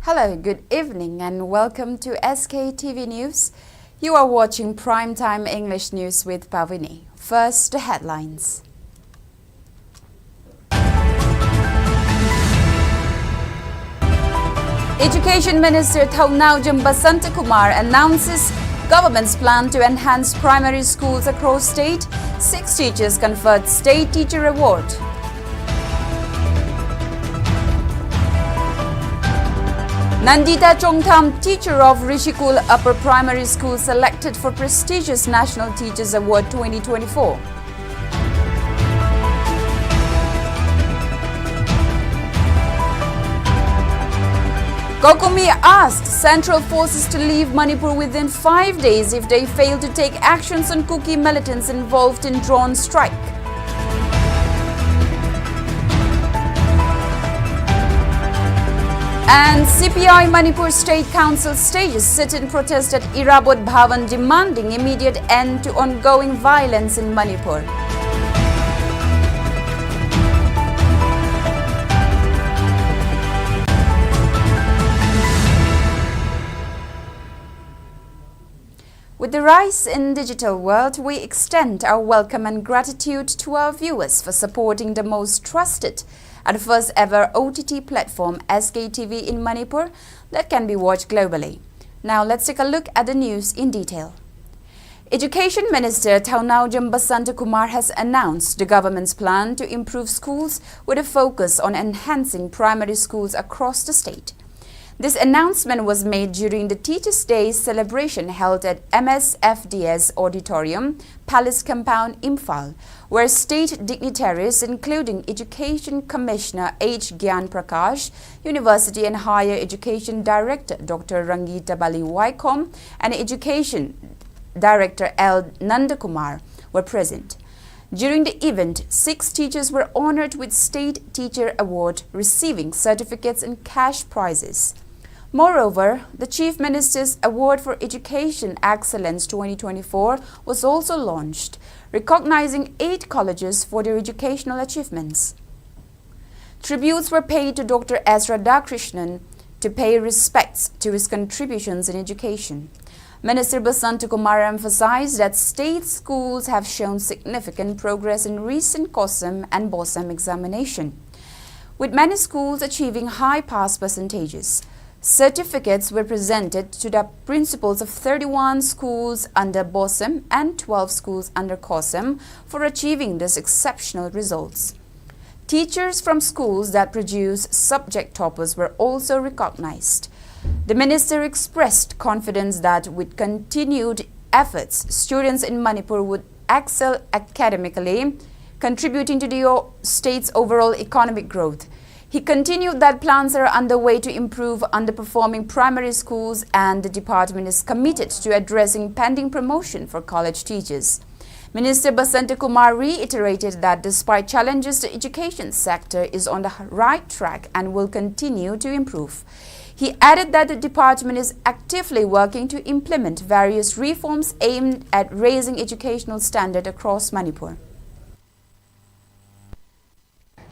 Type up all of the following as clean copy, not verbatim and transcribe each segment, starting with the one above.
Hello, good evening and welcome to SKTV News. You are watching Primetime English News with Pavini. First, the headlines. Education Minister Thaunawjam Basantakumar announces government's plan to enhance primary schools across state. 6 teachers conferred State Teacher Award. Nandita Chongtham, teacher of Rishikul Upper Primary School, selected for prestigious National Teachers Award 2024. Kokumi asked central forces to leave Manipur within 5 days if they fail to take actions on Kuki militants involved in drone strike. And CPI Manipur State Council stages sit-in protest at Irabot Bhavan demanding immediate end to ongoing violence in Manipur. With the rise in digital world, we extend our welcome and gratitude to our viewers for supporting the most trusted and first ever OTT platform SKTV in Manipur that can be watched globally. Now let's take a look at the news in detail. Education Minister Thaunawjam Basantakumar has announced the government's plan to improve schools with a focus on enhancing primary schools across the state. This announcement was made during the Teachers' Day celebration held at MSFDS Auditorium, Palace Compound, Imphal, where state dignitaries including Education Commissioner H. Gyan Prakash, University and Higher Education Director Dr. Rangita Bali Waikom, and Education Director L. Nandakumar were present. During the event, 6 teachers were honored with State Teacher Award, receiving certificates and cash prizes. Moreover, the Chief Minister's Award for Education Excellence 2024 was also launched, recognizing 8 colleges for their educational achievements. Tributes were paid to Dr. S. Radhakrishnan to pay respects to his contributions in education. Minister Basantakumar emphasized that state schools have shown significant progress in recent COSM and BOSM examination, with many schools achieving high pass percentages. Certificates were presented to the principals of 31 schools under BOSM and 12 schools under COSM for achieving these exceptional results. Teachers from schools that produce subject toppers were also recognized. The minister expressed confidence that with continued efforts, students in Manipur would excel academically, contributing to the state's overall economic growth. He continued that plans are underway to improve underperforming primary schools, and the department is committed to addressing pending promotion for college teachers. Minister Basantakumar reiterated that despite challenges, the education sector is on the right track and will continue to improve. He added that the department is actively working to implement various reforms aimed at raising educational standard across Manipur.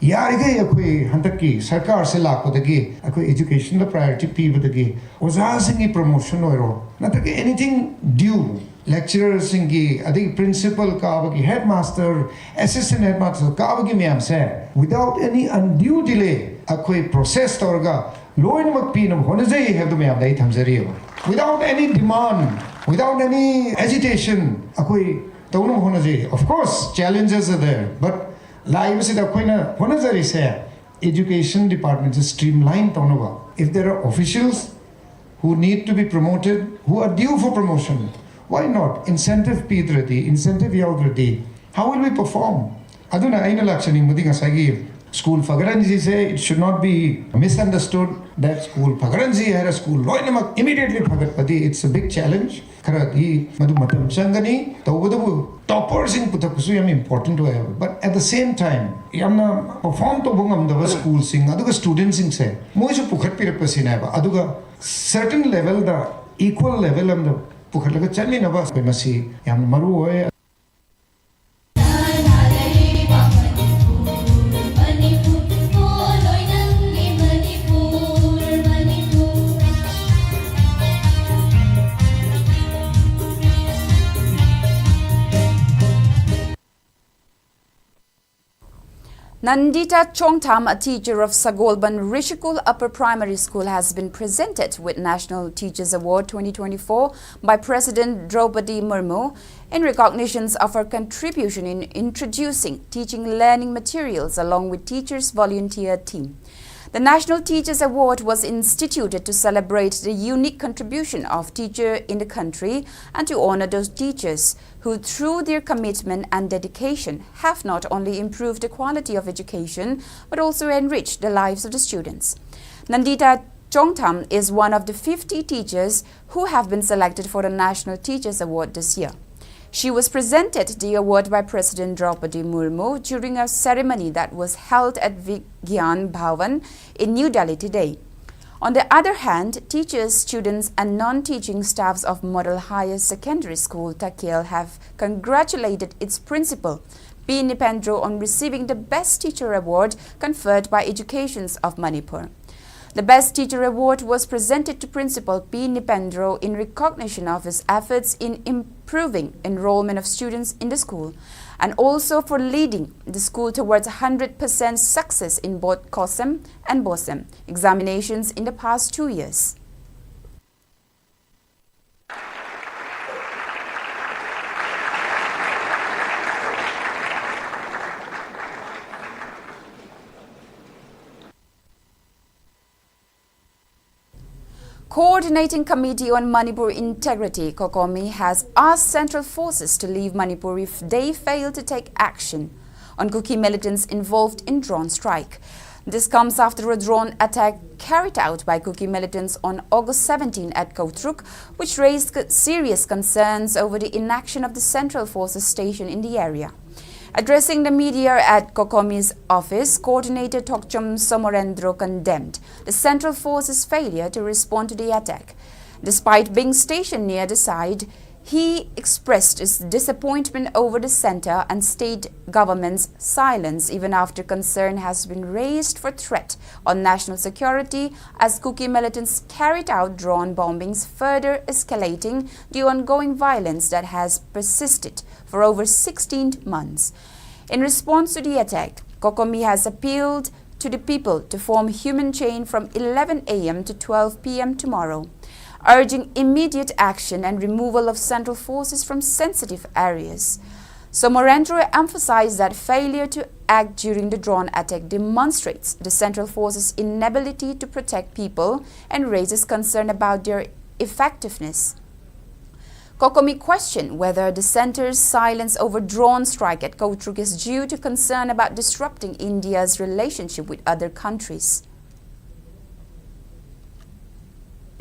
यारिगे अखोई हंतकी सरकार से लाखोदगी अखोई education the priority पीबदगी ओजा सिंगी promotion ओरो नतके anything due lecturer सिंगी अदि प्रिंसिपल काबगी हेडमास्टर असिस्टेंट हेडमास्टर काबगी मैम से विदाउट एनी अनड्यू डिले अखोई प्रोसेस तोरगा लोइन मक पीन होनजे हैव द मैम दाई थमजरियो without any demand without any agitation अखोई तौन होनजे of course challenges are there but Live is the education department is streamlined. If there are officials who need to be promoted, who are due for promotion, why not? Incentive Pidrati, incentive Yagrati. How will we perform? Aduna Aina Lakshani Mudinga Sagi. School Fagaranji say it should not be misunderstood that school Fagaranji had a school Loinamak immediately Fagatpati. It's a big challenge. Karati Madu Matam Changani, Tawadabu, toppers in Putakusuyam important to have. But at the same time, Yamna perform to Bungam the school sing, Aduga students sing say, Moisha Pukhat Pirapasinava, Aduga certain level, the equal level of the Pukhataka Chani Navas, Pemasi, Yam Maru. Nandita Chongtham, a teacher of Sagolban Rishikul Upper Primary School, has been presented with National Teachers Award 2024 by President Draupadi Murmu in recognition of her contribution in introducing teaching learning materials along with teachers' volunteer team. The National Teachers Award was instituted to celebrate the unique contribution of teachers in the country and to honor those teachers who, through their commitment and dedication, have not only improved the quality of education but also enriched the lives of the students. Nandita Chongtham is one of the 50 teachers who have been selected for the National Teachers Award this year. She was presented the award by President Draupadi Murmu during a ceremony that was held at Vigyan Bhavan in New Delhi today. On the other hand, teachers, students and non-teaching staffs of Model Higher Secondary School Takel have congratulated its principal, P. Nipendro, on receiving the Best Teacher Award conferred by Educations of Manipur. The Best Teacher Award was presented to Principal P. Nipendro in recognition of his efforts in improving enrollment of students in the school and also for leading the school towards 100% success in both COSEM and BOSEM examinations in the past 2 years. Coordinating Committee on Manipur Integrity, COCOMI, has asked central forces to leave Manipur if they fail to take action on Kuki militants involved in drone strike. This comes after a drone attack carried out by Kuki militants on August 17 at Kautruk, which raised serious concerns over the inaction of the central forces station in the area. Addressing the media at COCOMI's office, Coordinator Tokchom Somorendro condemned the Central Forces' failure to respond to the attack. Despite being stationed near the site, he expressed his disappointment over the center and state government's silence even after concern has been raised for threat on national security as Kuki militants carried out drone bombings, further escalating the ongoing violence that has persisted for over 16 months. In response to the attack, COCOMI has appealed to the people to form a human chain from 11 a.m. to 12 p.m. tomorrow, urging immediate action and removal of central forces from sensitive areas. Somorendro emphasized that failure to act during the drone attack demonstrates the central forces' inability to protect people and raises concern about their effectiveness. COCOMI questioned whether the center's silence over drone strike at Kautruk is due to concern about disrupting India's relationship with other countries.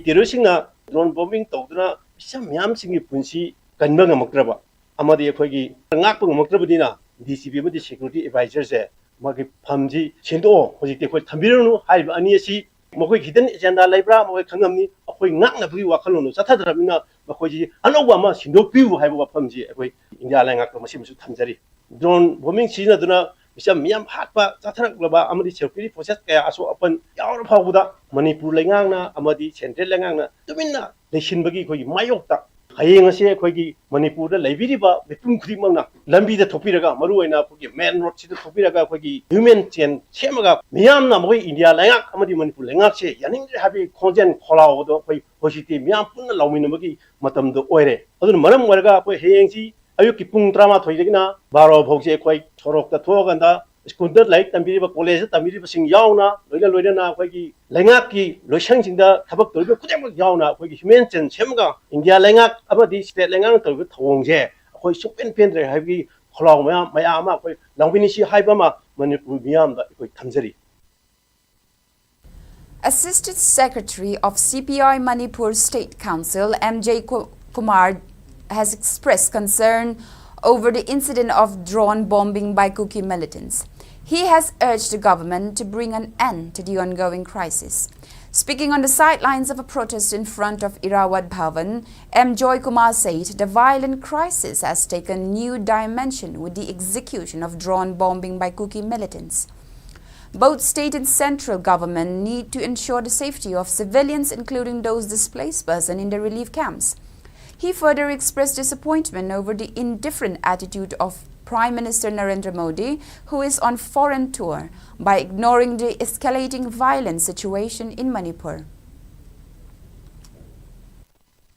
Drone bombing tawduna bisa myam singi punsi kanba ngamakraba amadi akhoi ngakpa ngamakrabadina DCP madi security advisor se magi phamji chendo hojikte khoi thambiranu haiba ani asi mokoi hidden agenda laibra mokoi khangamni akhoi ngakna bui wakhalonu sathadrabina mokoi anoba ma sindokpiu haiba phamji akhoi India la ngakpa masimusu thamjari drone bombing sina duna bisa myam hatpa satharak amadi security process kaya aso apan yaur phawda Manipur lengangna amadi central lengangna tuminna lesinbagi khoi mayokta hayeng ase khoi Manipur da laibiriba bepum khrimangna lambi da thopiraga maruaina khoi main road sida thopiraga khoi human chain chemaga miyamna moi India lengak amadi Manipur lengak se yaning habi khonjen kholaw do khoi hositi miyam punna lawminamagi matam do oire adun maram warga khoi hayengsi ayuki pung drama thoidegina baro bhogse khoi thorok ta thoganda school like tambiriba college tambiriba sing yauna loina khoi lengak ki loisang singda thabak tolbe kujam yauna khoi human chain chemaga India lengak amadi state lengak tolbe thongje khoi supen pendre habi kholaw maya ma khoi langwini si haiba ma Manipur miyam da khoi thamjari. Assistant Secretary of CPI Manipur State Council, M.J. Kumar, has expressed concern over the incident of drone bombing by Kuki militants. He has urged the government to bring an end to the ongoing crisis. Speaking on the sidelines of a protest in front of Irawat Bhavan, M. Joy Kumar said the violent crisis has taken new dimension with the execution of drone bombing by Kuki militants. Both state and central government need to ensure the safety of civilians, including those displaced persons in the relief camps. He further expressed disappointment over the indifferent attitude of Prime Minister Narendra Modi, who is on foreign tour, by ignoring the escalating violent situation in Manipur.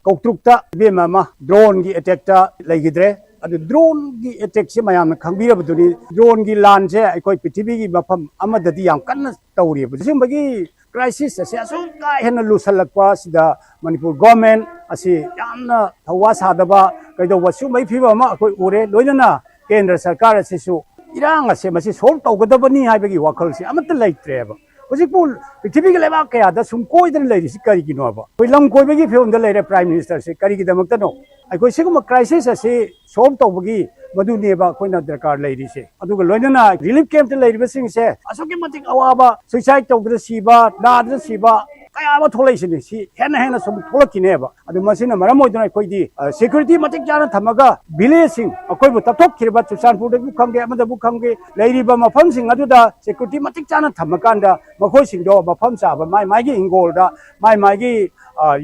Kautrukta bemama drone gi attack ta laigidre adu drone gi attack se mayam khangbira buduni drone gi lan se aikoi prithibi gi mafam amadadi yam kanna tawri bu simbagi crisis se aso ka hen lusalakwa sida Manipur government asi yamna thawa sadaba kaido wasu mai phiba ma akoi ure loinana kendra sarkar asisu irang ase masi solve tawgadabani haibagi wakhal se amata laitreba Hojikpul prithibi ke leba kaya da sum koi dan lai si kari ki no ba koi lam koi bagi film da lai prime minister se kari ki damak ta no ai koi siguma crisis ase solve to bagi madu ne ba koi na darkar lai ri se adu ga loina na relief camp te lai ri sing se asoki matik awaba suicide to da siba da da siba kaya ba tholai sini si hena sum tholaki ne ba adu masina maram oidna koi di security matik jana thamaga village sing akoi bu tathok khirba chusanpur da bu khamge amada bu khamge lairi ba mafam sing adu da security matik jana thamakanda makhoi sing do mafam sa ba mai gi ingol da mai gi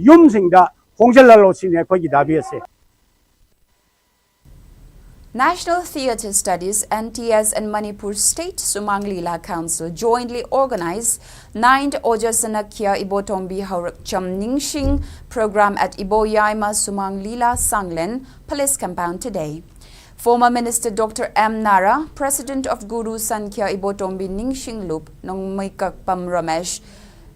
yum sing da khongjal lo sing ne koi gi da bi ase National Theatre Studies, NTS and Manipur State Sumang Lila Council jointly organized 9th Ojasanakya Ibotombi Haurak Cham Ningsing program at Iboyaima Sumang Lila Sanglen Police Compound today. Former Minister Dr. M. Nara, President of Guru Sankya Ibotombi Ningsing Loop, Nongmaikakpam Ramesh,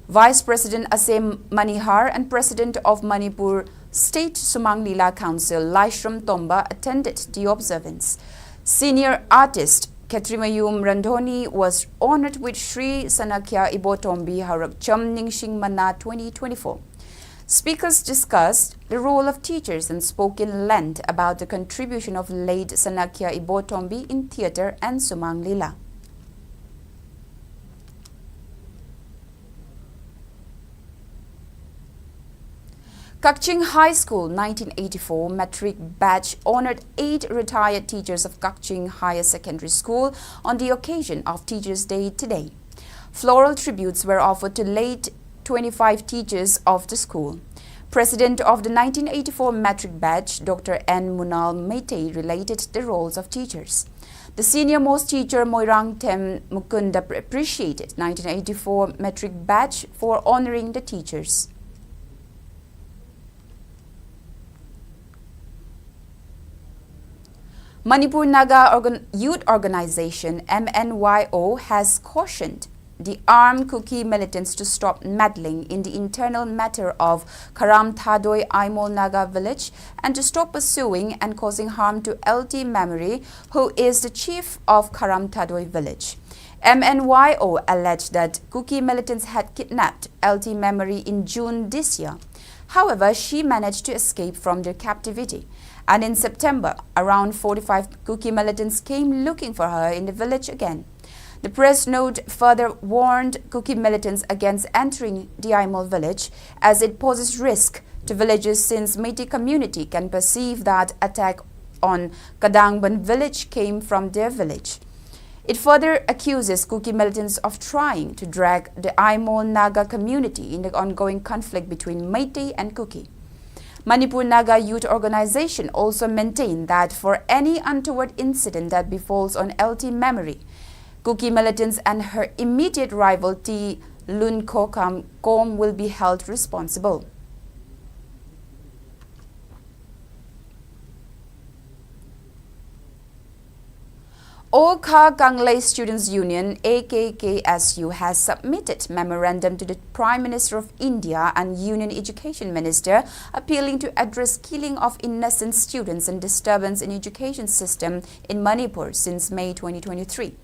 Vice President Assam Manihar and President of Manipur State Sumang Lila Council Laishram Tomba attended the observance. Senior artist Ketrimayum Randhoni was honored with Sri Sanakya Ibotombi Harak Cham Ningsing Mana 2024. Speakers discussed the role of teachers and spoke in length about the contribution of late Sanakya Ibotombi in theatre and Sumang Lila. Kakching High School 1984 Metric Batch honored 8 retired teachers of Kakching Higher Secondary School on the occasion of Teachers' Day today. Floral tributes were offered to late 25 teachers of the school. President of the 1984 Metric Batch, Dr. N. Munal Meitei, related the roles of teachers. The senior-most teacher, Moirang Tem Mukunda, appreciated 1984 Metric Batch for honoring the teachers. Manipur Naga Youth Organization MNYO has cautioned the armed Kuki militants to stop meddling in the internal matter of Karam Thadoi Aimol Naga village and to stop pursuing and causing harm to LT Memory, who is the chief of Karam Thadoi village. MNYO alleged that Kuki militants had kidnapped LT Memory in June this year. However, she managed to escape from their captivity. And in September, around 45 Kuki militants came looking for her in the village again. The press note further warned Kuki militants against entering the Aimol village as it poses risk to villagers since Meitei community can perceive that attack on Kadangban village came from their village. It further accuses Kuki militants of trying to drag the Aimol Naga community in the ongoing conflict between Meitei and Kuki. Manipur Naga Youth Organization also maintained that for any untoward incident that befalls on LT Memory, Kuki militants and her immediate rival T. Lun Kokam Kom will be held responsible. All Kha Kanglei Students' Union AKKSU has submitted memorandum to the Prime Minister of India and Union Education Minister appealing to address killing of innocent students and disturbance in education system in Manipur since May 2023.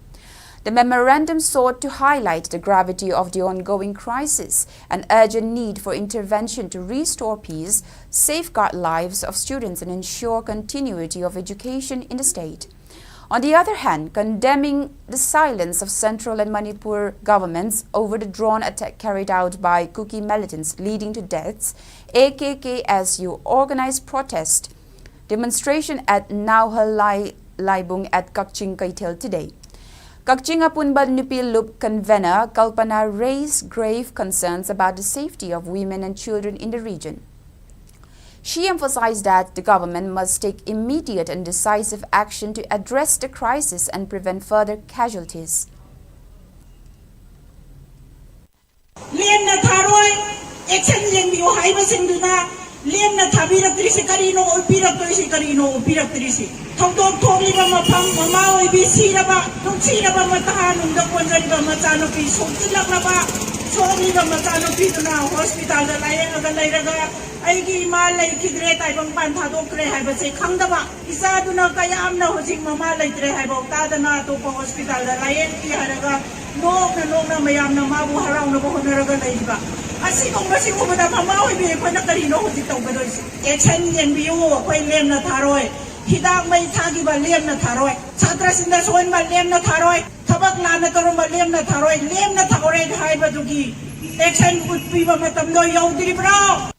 The memorandum sought to highlight the gravity of the ongoing crisis and urgent need for intervention to restore peace, safeguard lives of students and ensure continuity of education in the state. On the other hand, condemning the silence of Central and Manipur governments over the drone attack carried out by Kuki militants leading to deaths, AKKSU organized protest demonstration at Nauhal Laibung at Kakching Kaitel today. Kakching Apunba Nupil Loop convener Kalpana raised grave concerns about the safety of women and children in the region. She emphasized that the government must take immediate and decisive action to address the crisis and prevent further casualties. Lemna thabiraktrisi karino upiraktrisi karino upiraktrisi thongdok thongliba mafam mama oibi siraba siraba matahan unda konjaliba machano pi soktilaknaba sogliba machano pi tuna hospital da layenga lairaga aigi ima laikidre taibang pan thadokre haiba se khangdaba isa duna kayamna hojing mama laitre haiba tadana to hospital da layen ki haraga nokna mayamna mabu harauna bo honaraga laiba Asi kung basi ko bada pamawi bi ko na karino ko dito ba doy action yen bi yo ko lem na tharoy hidak mai thagi ba lem na tharoy chhatra sinda soin ba lem na tharoy thabak la na karom ba lem na tharoy lem na thakore hai ba dugi action ut pi ba matam do yo diri bro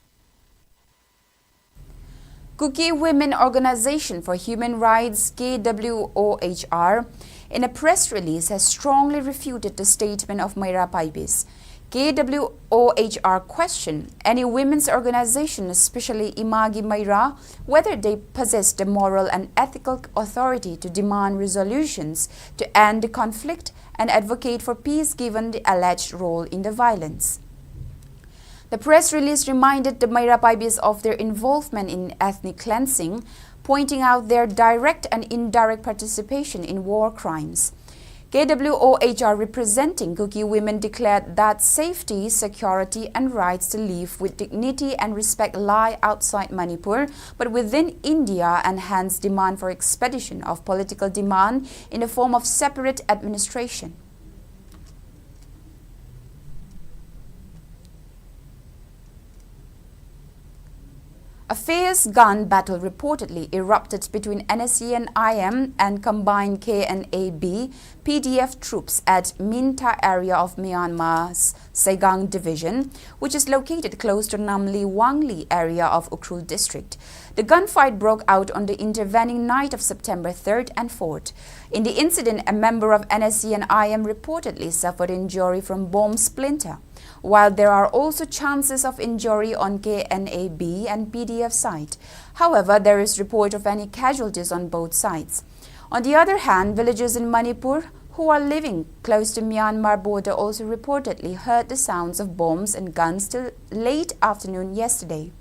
Kuki Women Organization for Human Rights KWOHR in a press release has strongly refuted the statement of Mayra Paibis. KWOHR questioned any women's organization, especially Imagi Mayra, whether they possess the moral and ethical authority to demand resolutions to end the conflict and advocate for peace given the alleged role in the violence. The press release reminded the Mayra Paibis of their involvement in ethnic cleansing, pointing out their direct and indirect participation in war crimes. KWOHR representing Kuki women declared that safety, security and rights to live with dignity and respect lie outside Manipur but within India, and hence demand for expedition of political demand in the form of separate administration. A fierce gun battle reportedly erupted between NSCN-IM and combined KNAB PDF troops at Minta area of Myanmar's Saigon division, which is located close to Namli Wangli area of Ukhrul district. The gunfight broke out on the intervening night of September 3rd and 4th. In the incident, a member of NSCN-IM reportedly suffered injury from bomb splinter, while there are also chances of injury on KNAB and PDF side. However, there is report of any casualties on both sides. On the other hand, villagers in Manipur who are living close to Myanmar border also reportedly heard the sounds of bombs and guns till late afternoon yesterday.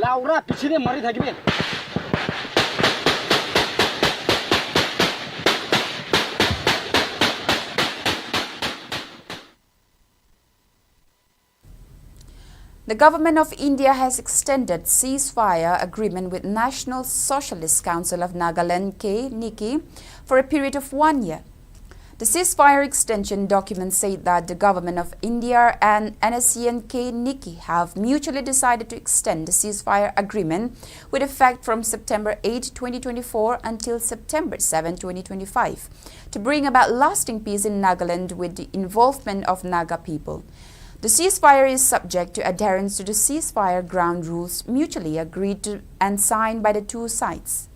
Laura पिछले मरी था कि The government of India has extended ceasefire agreement with National Socialist Council of Nagaland (NICI) for a period of 1 year. The ceasefire extension document said that the government of India and NSCN-NICI have mutually decided to extend the ceasefire agreement with effect from September 8, 2024 until September 7, 2025 to bring about lasting peace in Nagaland with the involvement of Naga people. The ceasefire is subject to adherence to the ceasefire ground rules mutually agreed to and signed by the two sides.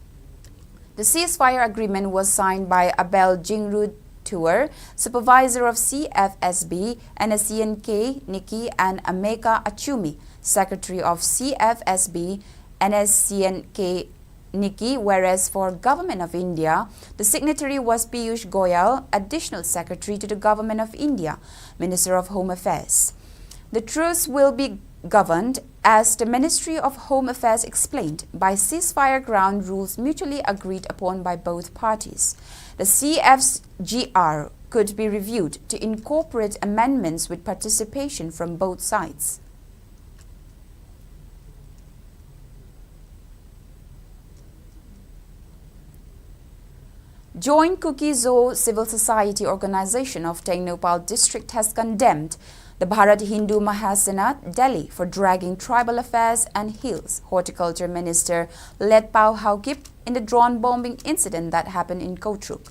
The ceasefire agreement was signed by Abel Jingru Tour, supervisor of CFSB, NSCN-NICI, and Ameka Achumi, secretary of CFSB, NSCN-NICI, whereas for Government of India, the signatory was Piyush Goyal, additional secretary to the Government of India, Minister of Home Affairs. The truce will be governed, as the Ministry of Home Affairs explained, by ceasefire ground rules mutually agreed upon by both parties. The CFGR could be reviewed to incorporate amendments with participation from both sides. Joint Kuki Zo Civil Society Organization of Tengnoupal District has condemned the Bharat Hindu Mahasena, Delhi, for dragging Tribal Affairs and Hills Horticulture Minister Letpao Haukip in the drone bombing incident that happened in Kotruk.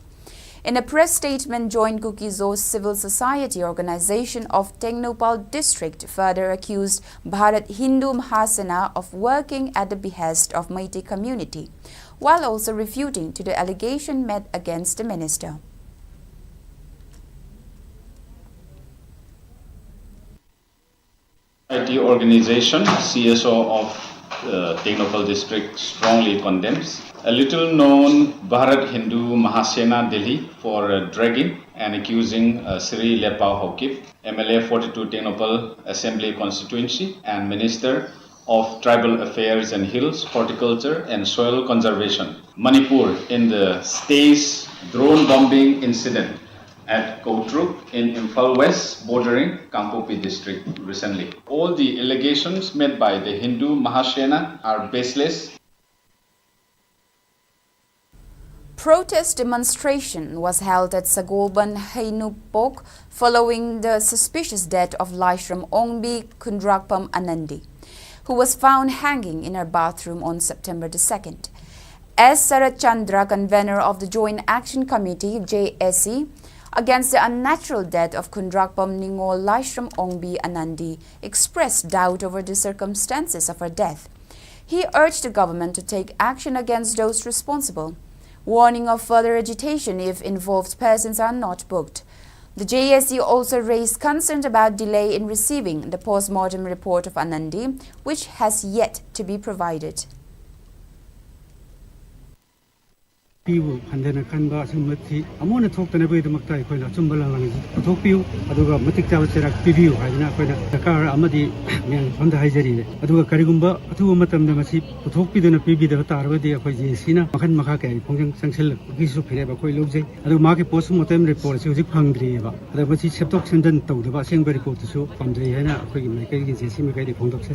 In a press statement, Joint Kukizo Civil Society Organization of Technopal District further accused Bharat Hindu Mahasena of working at the behest of Meitei community, while also refuting to the allegation made against the minister. IT organization, CSO of Technopal district strongly condemns a little known Bharat Hindu Mahasena Delhi for dragging and accusing Sri Lepao Haukip, MLA 42 Technopal Assembly Constituency and Minister of Tribal Affairs and Hills, Horticulture and Soil Conservation, Manipur, in the state's drone bombing incident at Kotruk in Imphal West, bordering Kampopi district recently. All the allegations made by the Hindu Mahasena are baseless. Protest demonstration was held at Sagolban Hainupok following the suspicious death of Laishram Ongbi Kundrakpam Anandi, who was found hanging in her bathroom on September the 2nd. S. Sarat Chandra, convener of the Joint Action Committee, JSC, against the unnatural death of Kundrakpam Ningol Laishram Ongbi Anandi, expressed doubt over the circumstances of her death. He urged the government to take action against those responsible, warning of further agitation if involved persons are not booked. The JSC also raised concern about delay in receiving the post-mortem report of Anandi, which has yet to be provided. Piu handena kanba sumati amona thokta be damakta koina chumbala lang thokpiu aduga matik chaw serak piu haina koina dakar amadi men honda haijari aduga karigumba athu matam na masi thokpiduna pibi da tarwadi akoi jesina makhan makha kai khongjang sangsil gisu phire ba koi lobje adu ma ke post mortem report si hujik phangdri ba adu masi septok sendan tawdaba sengba report su pamjai haina akoi gi mai kai gi jesi me kai di khongdok se.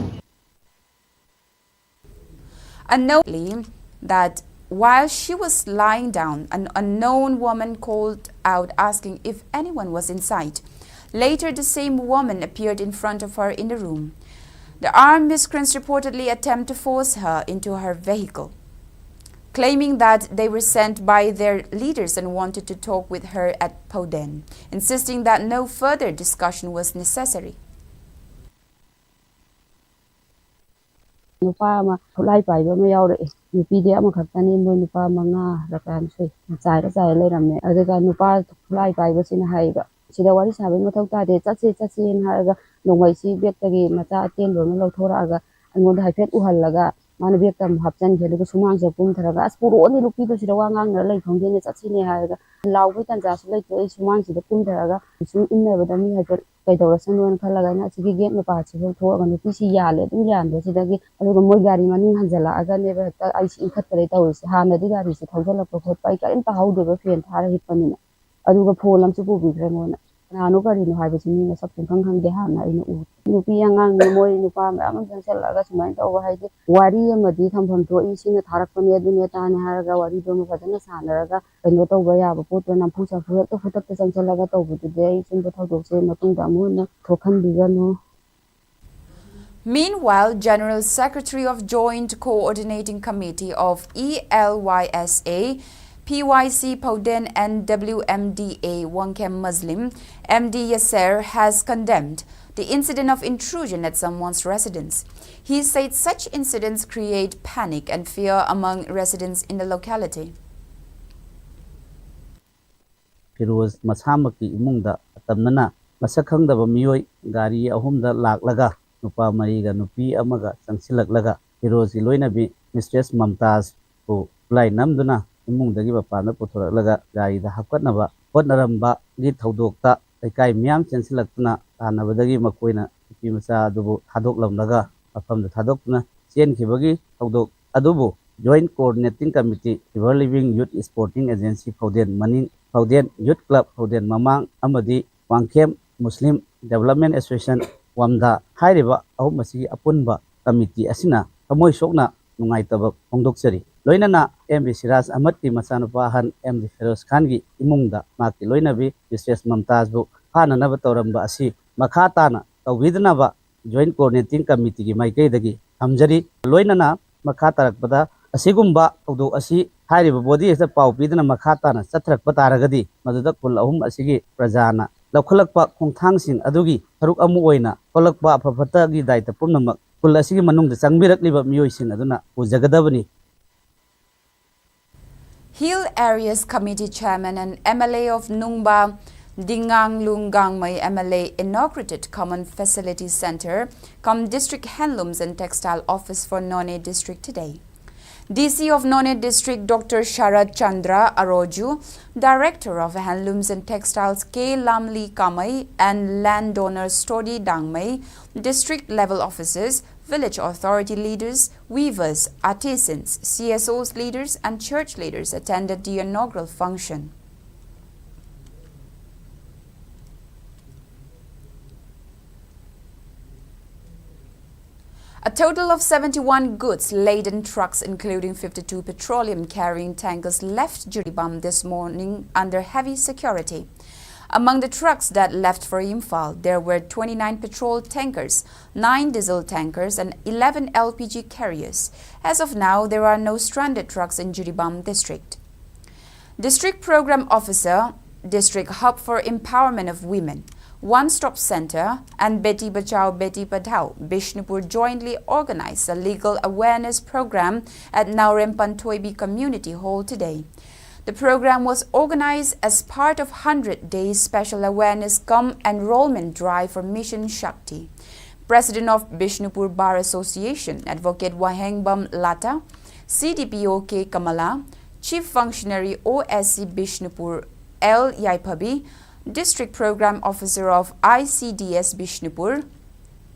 And notably that while she was lying down, an unknown woman called out asking if anyone was inside. Later, the same woman appeared in front of her in the room. The armed miscreants reportedly attempt to force her into her vehicle, claiming that they were sent by their leaders and wanted to talk with her at Poden, insisting that no further discussion was necessary. Nupa ma thulai pai ba me yaure nupi de ama khaktani moi nupa manga rakam se chai le ramme adaga nupa thulai pai ba sin hai ba sida wari sabe ma thauta de chatse in haraga nongwai si bekta gi macha aten ro lo thora aga angon da haifet uhallaga mana bekta hapchan khelu ko sumang sa pum tharaga aspuro ni lupi do sida wangang na lai thongde ne chatsi ne haraga law bi tan ja su lai to sumang si da pum tharaga sum inna ba da mi haifet kai dawra sanwan khalaga na sigi get ma pa chi tho ga nupi si yale dum yan do sida gi aduga moi gari mani hanjala aga ne ba ta ai si khat kare taw si ha na di gari si thawjala ko khot pai ka in pa haude ba fen thara hipani aduga pholam chu bu bi gremona nanu gari no haiba sini na sap khang khang de ha na ina u nupi angang moi nupa ma am jansel aga sumai taw ba haide wari amadi thampham to i sina tharak pani adune ta ne haraga wari do ma fadana sanaraga kaino taw ba ya ba pot na phu sa phu to phutak te chansalaga taw bu de ai sin ba thawdok se matung da mo na thokhan bi ga no. Meanwhile, General Secretary of Joint Coordinating Committee of ELYSA, PYC Poden and WMDA Wangkem Muslim, MD Yasser, has condemned the incident of intrusion at someone's residence. He said such incidents create panic and fear among residents in the locality. Firoz Masamaki imungda tamnana masakhangdaba miyoi gari ahumda laklaga nupa mariga nupi amaga sangsilaklaga Firoz iloinabi Mistress Mamtaz bu lai namduna imungdagi bapana puthoralaga gari da hapkatnaba hotnaramba gi thaudokta kai miyam chensilaktuna tanabadagi makoina nupi macha adubu thadoklamlaga afamda thadokna chenkhibagi thaudok adubu Joint Coordinating Committee River Living Youth Sporting Agency Poden Maning Poden Youth Club Poden Mamang amadi Wangkem Muslim Development Association Wamda hairiba ahumasi apunba committee asina amoi sokna nungaitaba hongdoksari loinana MD Siraj Ahmad ki machanupa han MD Feroz Khan gi imungda maki loinabi Mistress Mamtaz bu hana naba toramba asi makha tana tawidnaba joint coordinating committee gi maikaidagi hamjari loinana makha tarakpada asigumba awdo asi hairiba body esta pau pidna makha tana satrakpa taragadi maduda kul ahum asigi prajana laukhalakpa khongthangsing adugi tharuk amu oina kolakpa afafata gi daita pumnamak kul asigi manungda changbirakliba miyoising aduna ujagadabani. Hill Areas Committee Chairman and MLA of Nungba, Dingang Lungangmai MLA inaugurated Common Facility Center, District Handlooms and Textile Office for None District today. DC of None District Dr. Sharad Chandra Aroju, Director of Handlooms and Textiles K. Lamli Kamai and landowner Stodi Dangmai, district level officers, village authority leaders, weavers, artisans, CSOs leaders and church leaders attended the inaugural function. A total of 71 goods-laden trucks, including 52 petroleum-carrying tankers, left Jiribam this morning under heavy security. Among the trucks that left for Imphal, there were 29 petrol tankers, 9 diesel tankers, and 11 LPG carriers. As of now, there are no stranded trucks in Jiribam district. District Program Officer, District Hub for Empowerment of Women, One-Stop Center, and Beti Bachao Beti Padhao, Bishnupur jointly organized a legal awareness program at Naurem Pantoibi Community Hall today. The program was organized as part of 100 Days Special Awareness Cum Enrollment Drive for Mission Shakti. President of Bishnupur Bar Association, Advocate Wahengbam Lata, CDPO K. Kamala, Chief Functionary OSC Bishnupur L. Yaipabi, District Program Officer of ICDS Bishnupur,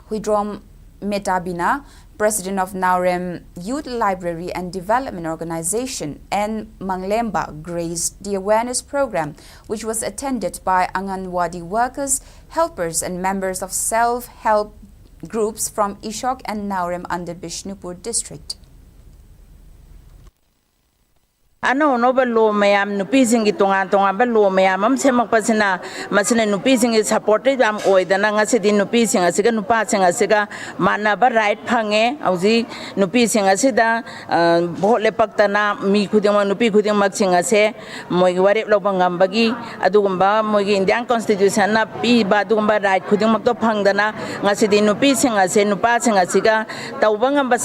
Huidrom Metabina, President of Naurem Youth Library and Development Organization, and Manglemba graced the awareness program, which was attended by Anganwadi workers, helpers, and members of self-help groups from Ishok and Naurem under Bishnupur district. Ano ba lo mayam nupising itungan ba lo mayam am semak pasina masina nupising is supported am oida na nga din nupising asiga nupasing asiga mana ba right phange auji nupising asida bohle pakta na mi khuding nupi khuding maksing ase moi ware lo bangam bagi adugumba moi Indian constitution na pi ba adugumba right khuding mak to phangdana nga din nupising ase nupasing asiga tawbangam ba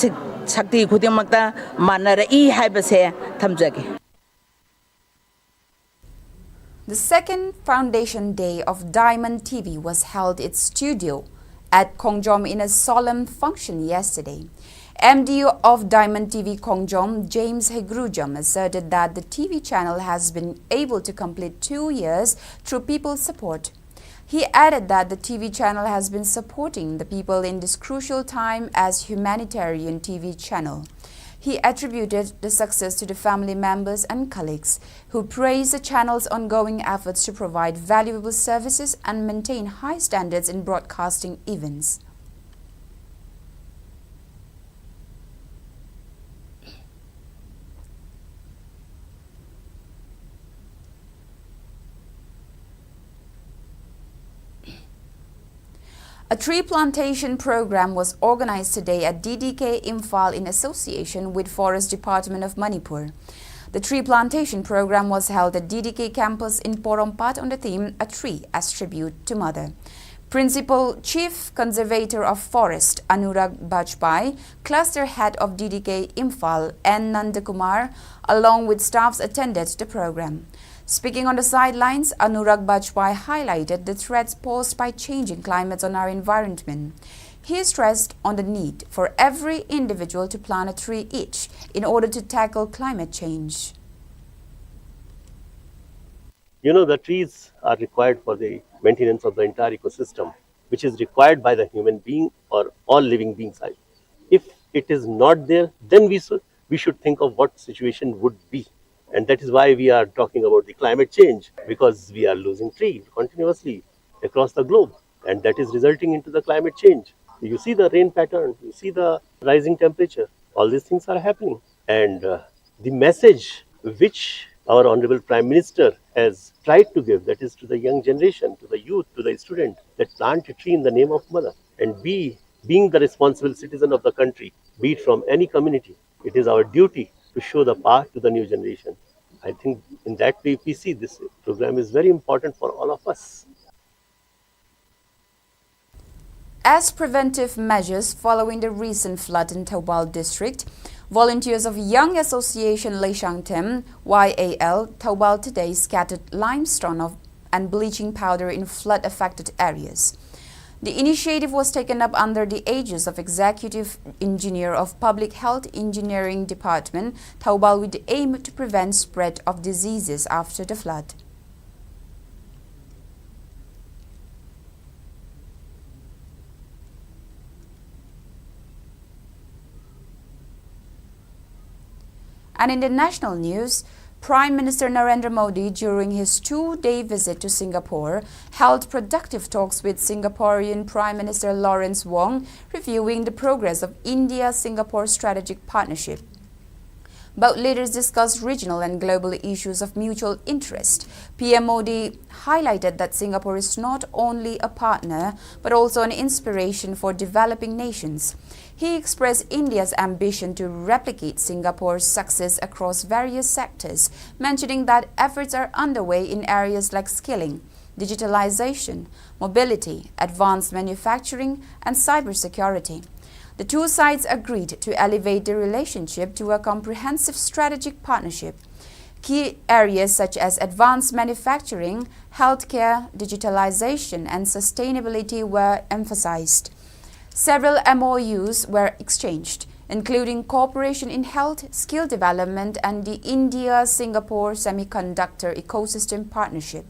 Sakti khuding makta manara I haibase thamjage. The second Foundation Day of Diamond TV was held its studio at Kongjom in a solemn function yesterday. MD of Diamond TV Kongjom, James Hegrujam, asserted that the TV channel has been able to complete 2 years through people's support. He added that the TV channel has been supporting the people in this crucial time as humanitarian TV channel. He attributed the success to the family members and colleagues who praised the channel's ongoing efforts to provide valuable services and maintain high standards in broadcasting events. A tree plantation program was organized today at DDK Imphal in association with Forest Department of Manipur. The tree plantation program was held at DDK campus in Porompat on the theme A Tree as Tribute to Mother. Principal Chief Conservator of Forest Anurag Bajpai, Cluster Head of DDK Imphal N. Nandakumar, along with staffs attended the program. Speaking on the sidelines, Anurag Bajpai highlighted the threats posed by changing climates on our environment. He stressed on the need for every individual to plant a tree each in order to tackle climate change. You know, the trees are required for the maintenance of the entire ecosystem, which is required by the human being or all living beings. If it is not there, then we should think of what situation would be. And that is why we are talking about the climate change, because we are losing trees continuously across the globe. And that is resulting into the climate change. You see the rain pattern, you see the rising temperature, all these things are happening. And the message which our Honorable Prime Minister has tried to give, that is to the young generation, to the youth, to the student, that plant a tree in the name of mother. And being the responsible citizen of the country, be it from any community, it is our duty to show the path to the new generation. I think in that way, if we see this program is very important for all of us. As preventive measures following the recent flood in Taubal district, volunteers of Young Association Leishangtem YAL Taubal today scattered limestone and bleaching powder in flood-affected areas. The initiative was taken up under the aegis of Executive Engineer of Public Health Engineering Department, Taubal, with the aim to prevent spread of diseases after the flood. And in the national news, Prime Minister Narendra Modi, during his 2-day visit to Singapore, held productive talks with Singaporean Prime Minister Lawrence Wong, reviewing the progress of India-Singapore strategic partnership. Both leaders discussed regional and global issues of mutual interest. PM Modi highlighted that Singapore is not only a partner, but also an inspiration for developing nations. He expressed India's ambition to replicate Singapore's success across various sectors, mentioning that efforts are underway in areas like skilling, digitalization, mobility, advanced manufacturing, and cybersecurity. The two sides agreed to elevate the relationship to a comprehensive strategic partnership. Key areas such as advanced manufacturing, healthcare, digitalization, and sustainability were emphasized. Several MOUs were exchanged, including cooperation in health, skill development, and the India-Singapore Semiconductor Ecosystem Partnership.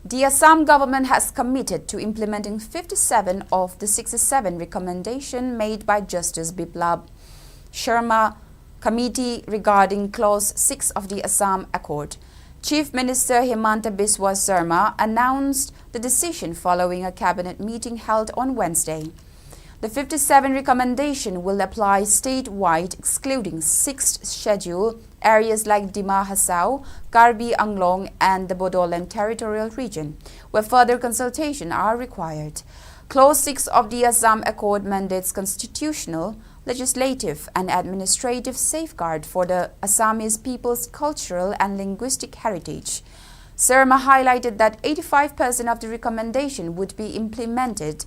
The Assam government has committed to implementing 57 of the 67 recommendations made by Justice Biplab Sharma Committee regarding Clause 6 of the Assam Accord. Chief Minister Himanta Biswa Sarma announced the decision following a cabinet meeting held on Wednesday. The 57 recommendation will apply statewide, excluding 6th schedule areas like Dima Hasao, Karbi Anglong, and the Bodoland Territorial Region, where further consultation are required. Clause 6 of the Assam Accord mandates constitutional, legislative, and administrative safeguard for the Assamese people's cultural and linguistic heritage. Sarma highlighted that 85% of the recommendation would be implemented,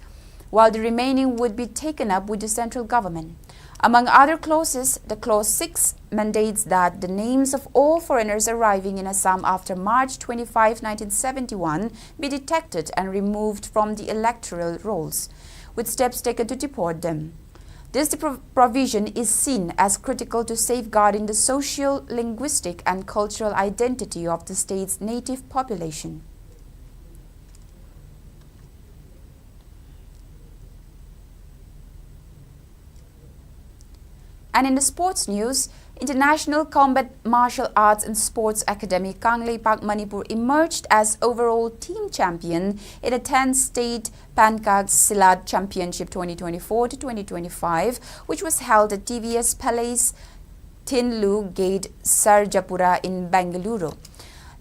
while the remaining would be taken up with the central government. Among other clauses, the Clause 6 mandates that the names of all foreigners arriving in Assam after March 25, 1971 be detected and removed from the electoral rolls, with steps taken to deport them. This provision is seen as critical to safeguarding the social, linguistic, and cultural identity of the state's native population. And in the sports news, International Combat Martial Arts and Sports Academy Kanglei Park, Manipur emerged as overall team champion in the 10th State Pankaj Silat Championship 2024-2025, which was held at TVS Palace, Tinlu Gate, Sarjapura in Bengaluru.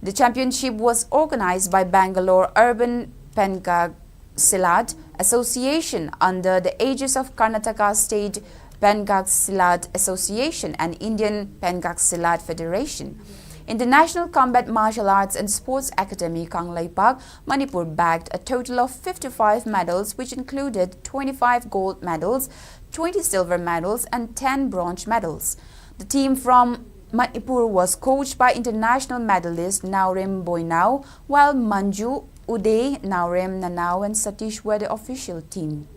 The championship was organized by Bangalore Urban Pankaj Silat Association under the aegis of Karnataka State Pankaj Silat Association and Indian Pankaj Silat Federation. International Combat Martial Arts and Sports Academy Kanglei Park, Manipur bagged a total of 55 medals, which included 25 gold medals, 20 silver medals, and 10 bronze medals. The team from Manipur was coached by international medalist Naurem Boinau, while Manju, Uday, Naurem Nanau, and Satish were the official team.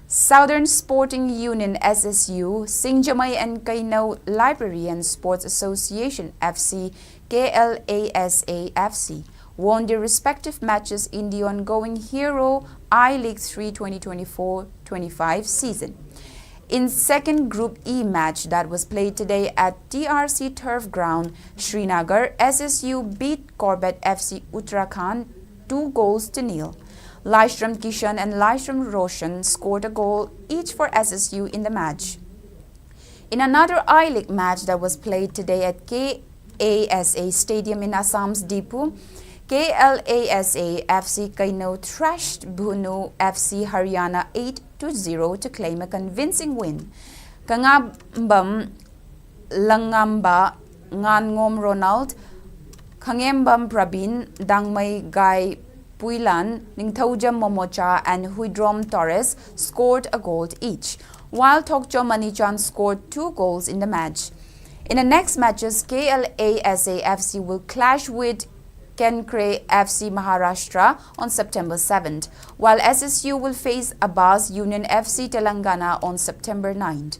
Southern Sporting Union SSU, Singjamai and Kainau Library and Sports Association FC, KLASA FC, won their respective matches in the ongoing Hero I-League 3 2024-25 season. In second Group E match that was played today at DRC Turf Ground, Srinagar, SSU beat Corbett FC Uttarakhand 2-0. Laishram Kishan and Laishram Roshan scored a goal each for SSU in the match. In another I-League match that was played today at KASA Stadium in Assam's Dipu, KLASA FC Kaino thrashed Bunu FC Haryana 8-0 to claim a convincing win. Kangambam Langamba Ngangom Ronald, Kangembam Prabin, Dangmai Gai Puilan, Ningthoja Momocha and Huidrom Torres scored a goal each, while Tokjo Manichan scored 2 goals in the match. In the next matches, KLASA FC will clash with Kenkre FC Maharashtra on September 7th, while SSU will face Abbas Union FC Telangana on September 9th.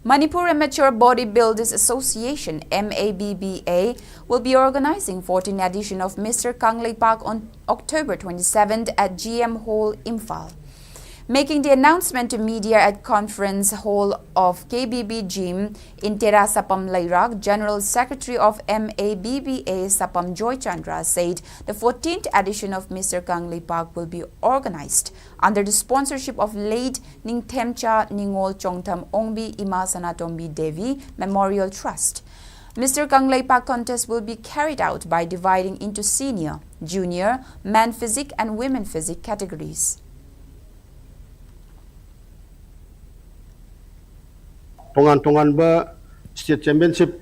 Manipur Amateur Bodybuilders Association (MABBA) will be organizing 14th edition of Mr. Kanglei Park on October 27th at GM Hall, Imphal. Making the announcement to media at Conference Hall of KBB Gym in Tera Sapam Lairak, General Secretary of MABBA Sapam Joy Chandra said the 14th edition of Mr. Kanglei Park will be organized under the sponsorship of late Ningthemcha Ningol Chongtham Ongbi Ima Sanatombi Devi Memorial Trust. Mr. Kanglei Park contest will be carried out by dividing into senior, junior, man physique and women physique categories. Tongan state championship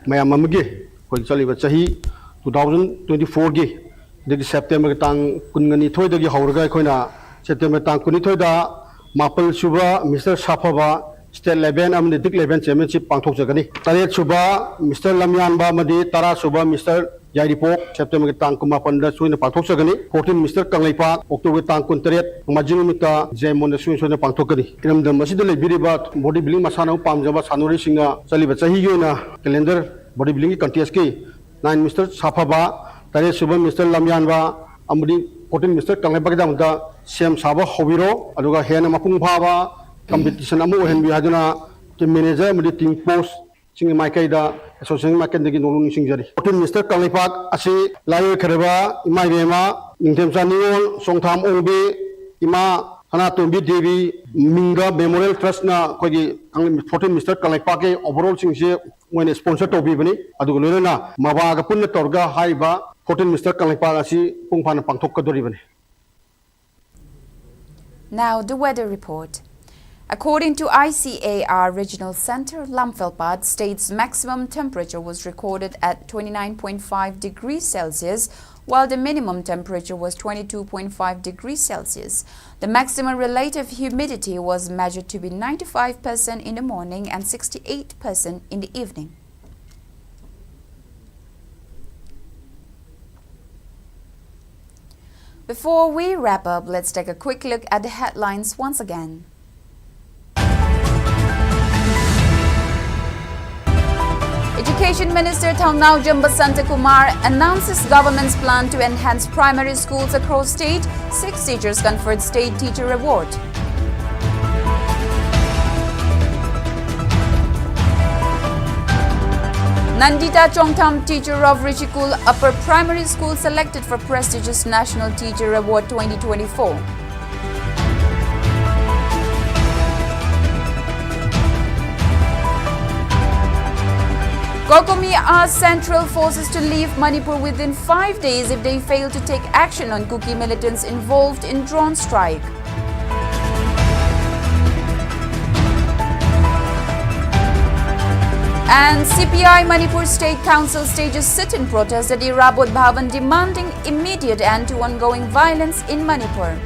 mayam amagi koi chaliba chahi 2024 gi degi September tang kungani thoi dagi hauraga koina September tang kuni thoi da mapal suba Mr. Safaba state level amni dik level championship pangthok jagani taret suba Mr. Lamyan ba madi tara suba Mr. Jairipok September tang kumapan da suina pangthok jagani 14 Mr. Kanglei Park October tang kuntaret majinumita Jemon da suina pangthok gani kiram da masida lebiriba bodybuilding masana pamjaba sanori singa chaliba chahi yoina calendar bodybuilding contest ki 9 Mr. Safaba taret suba Mr. Lamyan ba amdi 14 Mr. Kanglei Park da mta sem saba hobiro aduga hena mapung phaba competition amu hen bi haduna team manager amdi team post singi maikaida association market degi nonu singjari 14 Mr. Kanglei Park asi layo khareba imai bema ningthemcha ningol songtham ongbe ima Sanatombi Devi Minga Memorial Trust na kogi 14 Mr. Kanglei Park ke overall singse moine sponsor tobi bani adugo lena mawa ga punna torga haiba 14 Mr. Kanglei Park asi pungphana pangthok kadori bani. Now the weather report. According to ICAR Regional Center, Lamphel state's maximum temperature was recorded at 29.5 degrees Celsius, while the minimum temperature was 22.5 degrees Celsius. The maximum relative humidity was measured to be 95% in the morning and 68% in the evening. Before we wrap up, let's take a quick look at the headlines once again. Education Minister Thaungnao Jambasanta Kumar announces government's plan to enhance primary schools across state. 6 teachers conferred state teacher award. Nandita Chongtham, teacher of Richikul Upper Primary School, selected for prestigious National Teacher Award 2024. Kokomi asked Central Forces to leave Manipur within 5 days if they fail to take action on Kuki militants involved in drone strike. And CPI Manipur State Council stages sit-in protest at Irabot Bhavan demanding immediate end to ongoing violence in Manipur.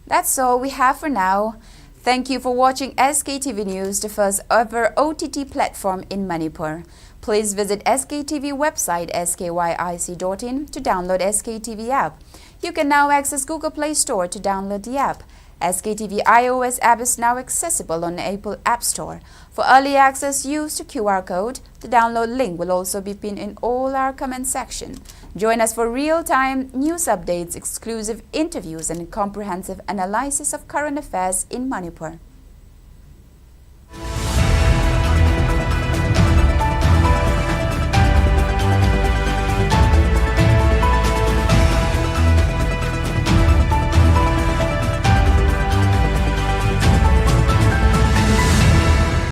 That's all we have for now. Thank you for watching SKTV News, the first ever OTT platform in Manipur. Please visit SKTV website skyic.in to download SKTV app. You can now access Google Play Store to download the app. SKTV iOS app is now accessible on Apple App Store. For early access, use the QR code. The download link will also be pinned in all our comment section. Join us for real-time news updates, exclusive interviews and comprehensive analysis of current affairs in Manipur.